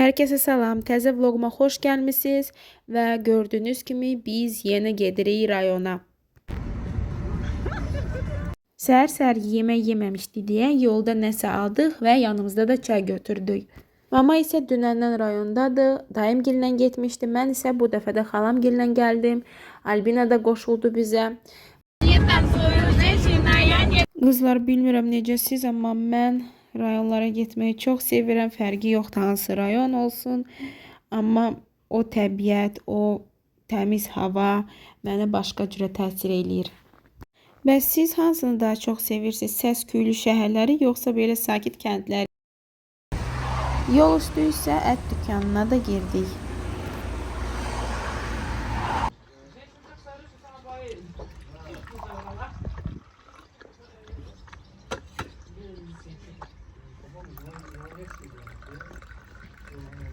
Herkese salam, təzə vloguma xoş gəlmisiniz və gördüyünüz kimi biz yenə gedirik rayona. Səhər-səhər yemək yeməmişdik deyə yolda nəsə aldıq və yanımızda da çay götürdük. Mama isə dünəndən rayondadır, dayımgillə getmişdi. Mən isə bu dəfə də xalamgillə gəldim. Albina da qoşuldu bizə. Qızlar, bilmirəm necəsiz, amma mən rayonlara getməyi çox sevirəm. Fərqi yoxdur hansı rayon olsun. Amma o təbiət, o təmiz hava mənə başqa cürə təsir eləyir. Bəs siz hansını daha çox sevirsiniz? Səs-küylü şəhərləri yoxsa belə sakit kəndləri? Yol üstü isə ət dükanına da girdik.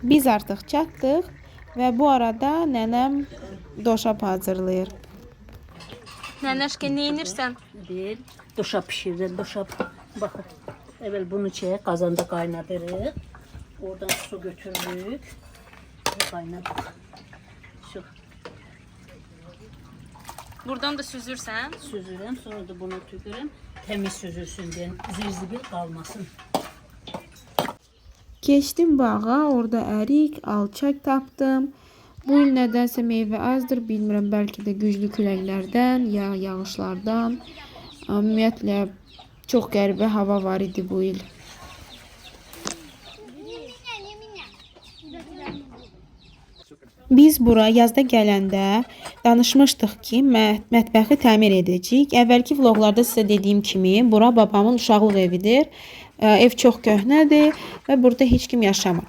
Biz artıq çatdıq və bu arada nənəm doşab hazırlayır. Nənəşkə, nə edirsən? Bir, doşab pişirdim, doşab. Baxın, əvvəl bunu çək, qazanda qaynadırıq. Oradan su götürürük. Qaynadırıq. Su. Buradan da süzürsən? Süzürəm, sonra da bunu tükürəm. Təmiz süzülsün deyə, zirzibil qalmasın. Keçdim bağa, orada ərik, alçaq tapdım. Bu il nədənsə meyvə azdır, bilmirəm, bəlkə də güclü küləklərdən, ya yağışlardan. Ümumiyyətlə, çox qəribə hava var idi bu il. Biz bura yazda gələndə danışmışdıq ki, mətbəxi təmir edəcəyik. Əvvəlki vloqlarda sizə dediyim kimi, bura babamın uşaqlıq evidir. Ev çox köhnədir və burada heç kim yaşamır.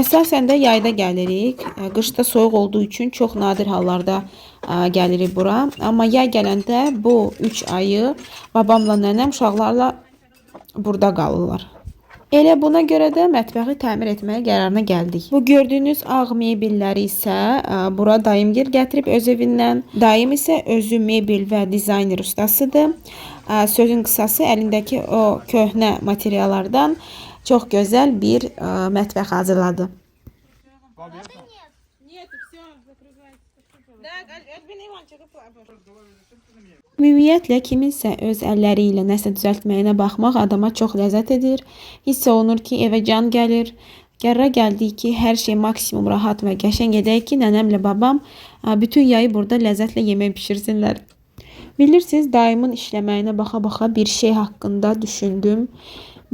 Əsasən də yayda gəlirik. Qışda soyuq olduğu üçün çox nadir hallarda gəlirik bura. Amma yay gələndə bu 3 ayı babamla nənəm uşaqlarla burada qalırlar. Elə buna görə də mətbəxi təmir etməyə qərarına gəldik. Bu gördüyünüz ağ mebelləri isə bura dayımgil gətirib öz evindən. Dayım isə özü mebel və dizayner ustasıdır. Sözün qısası, əlindəki o köhnə materiallardan çox gözəl bir mətbəx hazırladı. Ümumiyyətlə, kiminsə öz əlləri ilə nəsə düzəltməyinə baxmaq adama çox ləzzət edir. Hiss olunur ki, evə can gəlir. Qərara gəldik ki, hər şey maksimum rahat və qəşəng edək ki, nənəmlə babam bütün yayı burada ləzzətlə yemək pişirsinlər. Bilirsiniz, dayımın işləməyinə baxa-baxa bir şey haqqında düşündüm.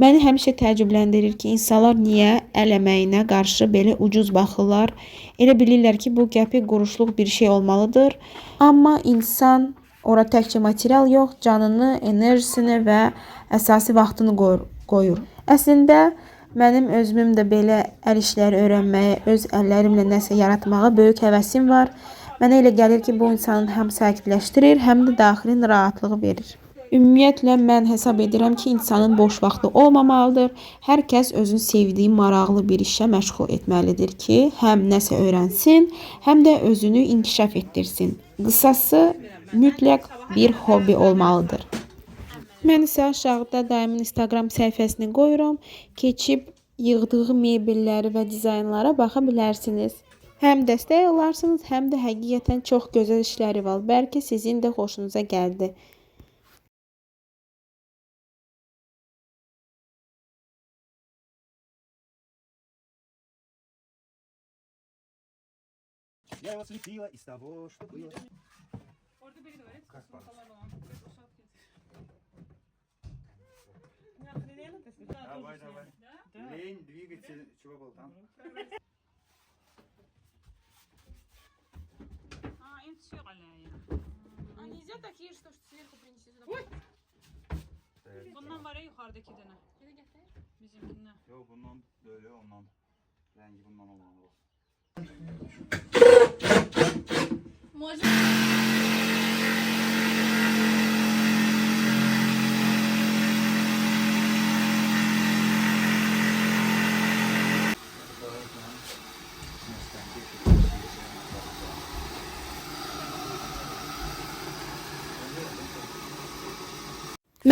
Məni həmişə təəccübləndirir ki, insanlar niyə əl əməyinə qarşı belə ucuz baxırlar. Elə bilirlər ki, bu qəpik quruşluq bir şey olmalıdır. Amma insan ora təkcə material yox, canını, enerjisini və əsasi vaxtını qoyur. Əslində, mənim özümün də belə əl işləri öyrənməyə, öz əllərimlə nəsə yaratmağa böyük həvəsim var. Mənə elə gəlir ki, bu insanın həm sakitləşdirir, həm də daxilin rahatlığı verir. Ümumiyyətlə, mən hesab edirəm ki, insanın boş vaxtı olmamalıdır. Hər kəs özün sevdiyi maraqlı bir işə məşğul etməlidir ki, həm nəsə öyrənsin, həm də özünü inkişaf etdirsin. Qısası, mütləq bir hobi olmalıdır. Mən isə aşağıda dayımın Instagram səhifəsini qoyuram. Keçib yığdığı mebelləri və dizaynlara baxa bilərsiniz. Həm dəstək olarsınız, həm də həqiqətən çox gözəl işləri var. Bəlkə sizin də xoşunuza gəldi. Я его слепила из того, что было. Как Давай, давай. Лень, двигатель, чего был там? А нельзя такие, что сверху принеси сюда? Bundan var ya yukarıdaki dene. Bizimkinden. Yok bundan böyle ondan. Rengi bundan olmalı. Может.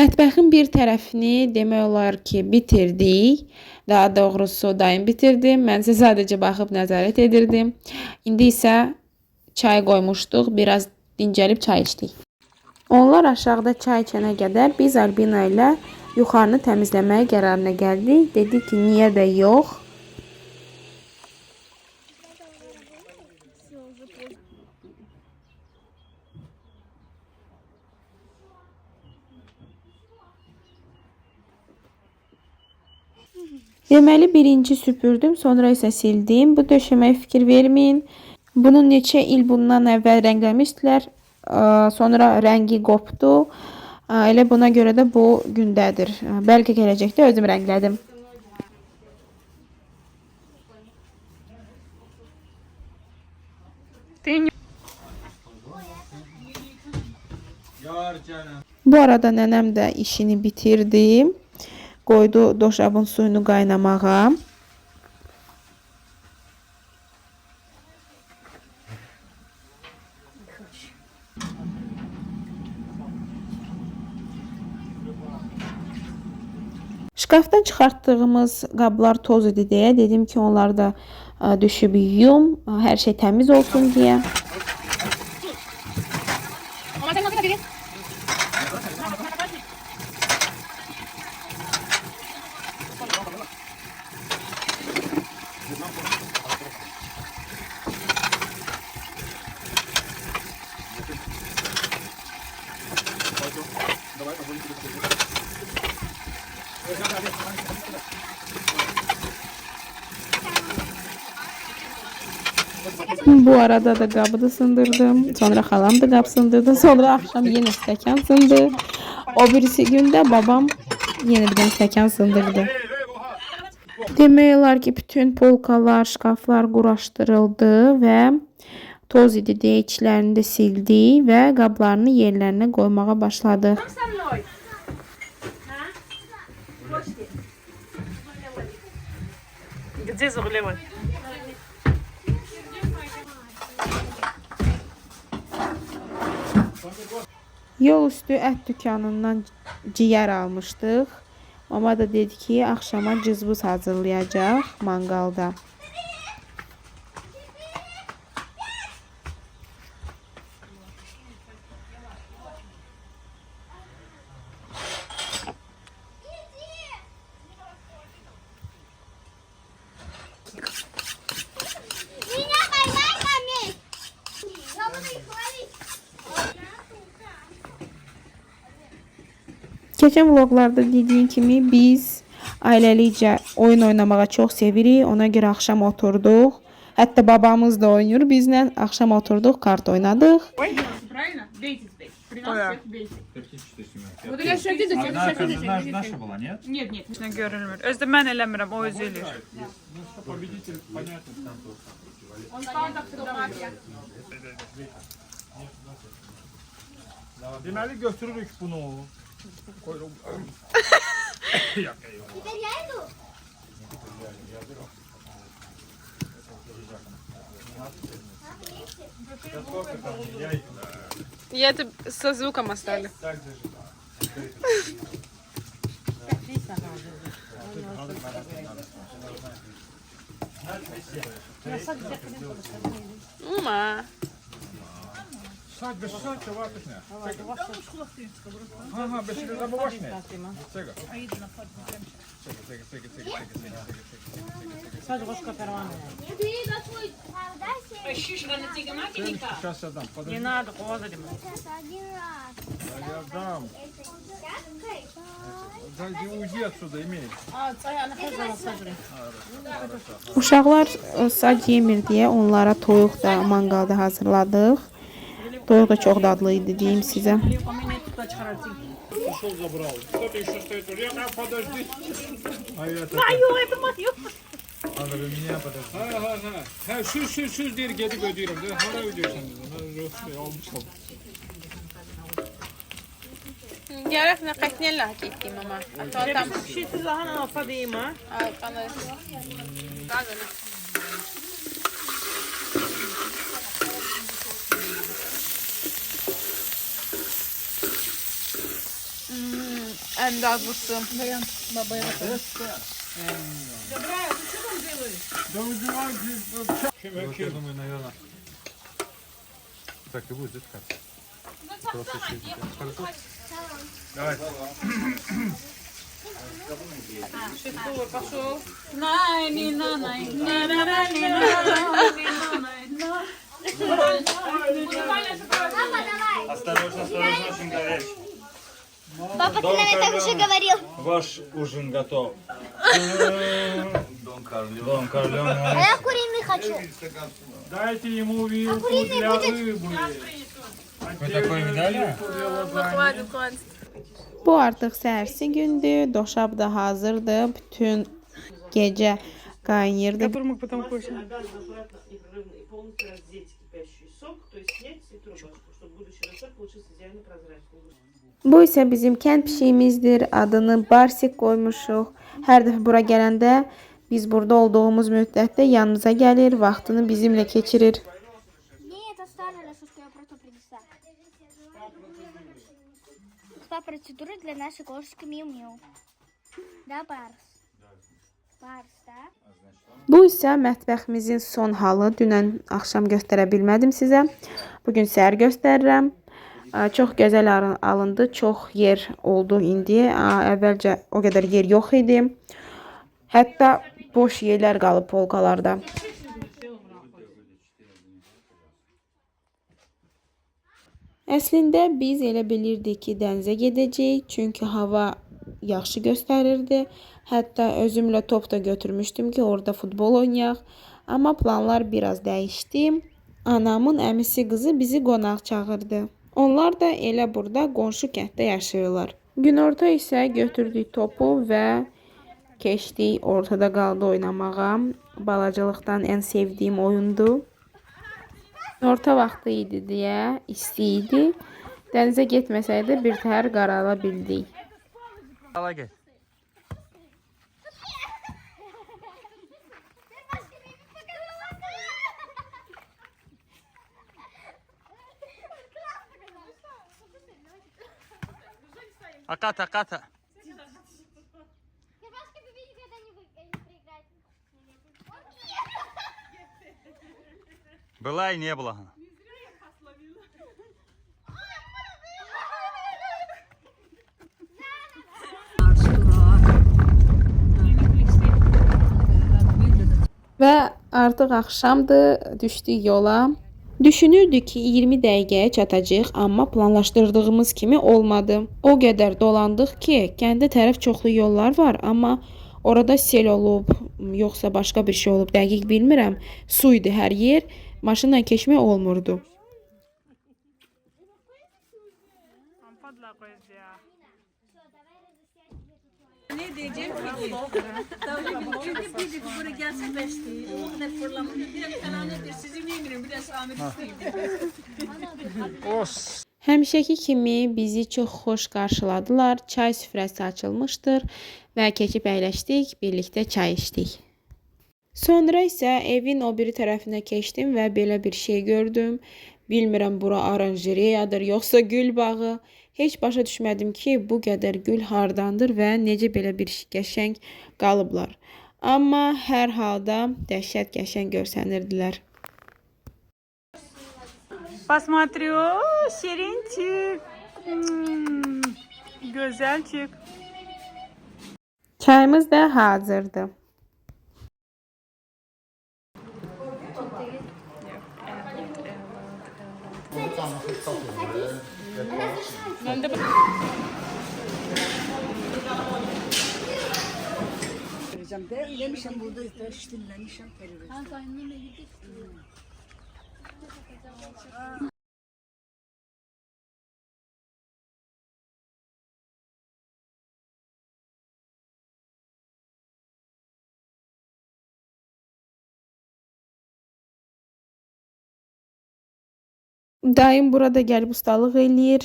Mətbəxin bir tərəfini demək olar ki, bitirdik. Daha doğrusu dayım bitirdi. Mən isə sadəcə baxıb nəzarət edirdim. İndi isə çay qoymuşduq. Biraz dincəlib çay içdik. Onlar aşağıda çay içənə qədər biz Albina ilə yuxarını təmizləməyə qərarına gəldik. Dedi ki, niyə də yox. Deməli birinci süpürdüm, sonra isə sildim. Bu döşəməyə fikir verməyin. Bunu neçə il bundan əvvəl rəngləmişdilər. Sonra rəngi qopdu. Elə buna görə də bu gündədir. Bəlkə gələcəkdə özüm rənglədim. Bu arada nənəm də işini bitirdi. Qoydu doşabın suyunu qaynamağa. Şkafdan çıxartdığımız qablar toz idi deyə dedim ki, onları da düşüb yuyum, hər şey təmiz olsun deyə. Bu arada da qabı da sındırdım. Sonra xalam da qab sındırdı. Sonra axşam yenə stəkan sındı. O birisi gündə babam yenə bir stəkan sındırdı. Demək olar ki, bütün polkalar, şkaflar quraşdırıldı və toz idi deyə içlərini də sildi və qablarını yerlərinə qoymağa başladıq. Yol üstü ət dükanından ciyər almışdıq. Mama da dedi ki, axşama cızbuz hazırlayacaq manqalda. Keçən vloglarda dediyim kimi biz ailəlicə oyun oynamağa çox sevirik. Ona görə axşam oturduq. Hətta babamız da oynayır. Bizlə axşam oturduq, kart oynadıq. Правильно? Бейте теперь. При нас всех бейте. Вот я шагиду, Наша была, нет? Нет, нет. Ne görülmür. Özdə mən eləmirəm, o özü eləyir. Победитель, понятно, там тоже. Он bardak fotoğrafya. Deməli götürürük bunu. Koyurum. Я это со звуком оставлю. Ума. Sadece bez saç varmış ne? Ha, bez de zabawasz nie. Czego? Сейчас я дам. Не надо, холодно. Я дам. Дайте уйди отсюда, имей. Uşaqlar sac yemir deyə onlara toyuq da manqalda hazırladıq. Toyuq da çox dadlı idi deyim sizə. Ушел, забрал. Кто-то еще стоит. Подожди. Мое, это мое. Надо вы меня подожди. Ha şu diye gedib ödəyirəm də. Hara ödəyirsən də? Mən yox almışam. Gərək nə qətniyəllə hak etdiyim ama. Tam Şişsiz ahan alfa deyim ha. bana. Qazanı. Ben de az bıktım. Так и будет искать. Давай. Пошел. Осторожно, осторожно, очень горячий. Папа, ты нам это уже говорил. Ваш ужин готов. Дон Корлеон. А я куриный хочу. Дайте ему вилку куриный для будет? рыбы. Вы такое видали? Хватит, хватит. Bu artıq səhərsi gündür. Doşab da hazırdır. Bütün gecə qaynayırdı. Которому потом хочешь. И полностью раздеть кипящий сок, то есть снять ситробашку, чтобы будущий рецепт получился идеально прозрачным. Bu isə bizim kənd pişiyimizdir. Adını Barsik qoymuşuq. Hər dəfə bura gələndə biz burada olduğumuz müddətdə yanımıza gəlir, vaxtını bizimlə keçirir. Не, это старая лошадка, я просто принесла. Спа процедуры для нашей кошечки Миу-Миу. Да, Барс? Барс, да? Bu isə mətbəximizin son halı. Dünən axşam göstərə bilmədim sizə. Bugün səhər göstərirəm. Çox gözəl alındı. Çox yer oldu indi. Əvvəlcə o qədər yer yox idi. Hətta boş yerlər qalıb polkalarda. Əslində biz elə bilirdik ki, dənizə gedəcəyik, çünki hava yaxşı göstərirdi. Hətta özümlə top da götürmüşdüm ki, orada futbol oynayaq. Amma planlar biraz dəyişdi. Anamın əmisi qızı bizi qonaq çağırdı. Onlar da elə burada qonşu kənddə yaşayırlar. Günorta isə götürdük topu və keçdik ortada qaldı oynamağa. Balacılıqdan ən sevdiyim oyundu. Orta vaxtı idi deyə isti idi. Dənizə getməsəydi bir təhər qarala bildik. Hala gel. Аката, Аката. Я Пашка, ты никогда не проиграть. Была и не было. Və artıq axşamdır, düşdük yola. Düşünürdük ki 20 dəqiqəyə çatacağıq, amma planlaşdırdığımız kimi olmadı. O qədər dolandıq ki, kəndə tərəf çoxlu yollar var, amma orada sel olub, yoxsa başqa bir şey olub, dəqiq bilmirəm. Su idi hər yer, maşınla keçmək olmurdu. Ne diyeceğim ki? Çünkü bir de buraya gelse beşti. O kadar fırlamış. Bir de falan nedir? Sizin eminim. Bir de Samir Os. Həmişəki kimi bizi çox xoş qarşıladılar. Çay süfrəsi açılmışdır və keçib əyləşdik, birlikdə çay içdik. Sonra isə evin o biri tərəfinə keçdim və belə bir şey gördüm. Bilmirəm bura oranjereyadır, yoxsa gül bağı. Heç başa düşmədim ki, bu qədər gül hardandır və necə belə bir qəşəng qalıblar. Amma hər halda dəhşət qəşəng görsənirdilər. Посмотрю, şirinçik. Güzelçik. Çayımız da hazırdır. Ben demişim burada dinlemişim. Dayım burada gəlib ustalıq eləyir.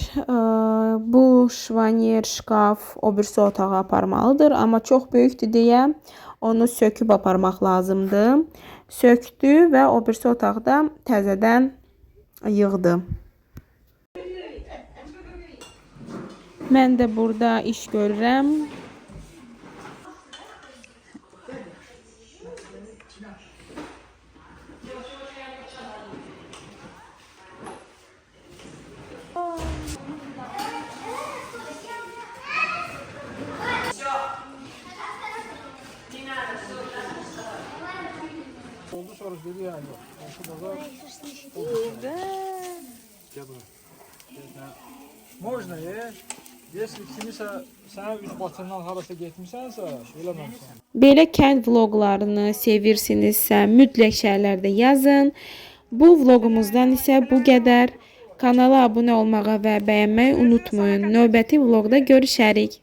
Bu şvanyer, şkaf o birisi otağa aparmalıdır. Amma çox böyükdür deyə onu söküb aparmaq lazımdır. Söktü və o birisi otaqda təzədən yığdı. Mən də burada iş görürəm. Oldu soruş dedi yani. Можно, если kimisə sənə üz batından harasa getmisənsə, eləməmsən. Belə kənd vloqlarını sevirsinizsə, mütləq şərlərdə yazın. Bu vloqumuzdan isə bu qədər. Kanala abunə olmağı və bəyənməyi unutmayın. Növbəti vloqda görüşərik.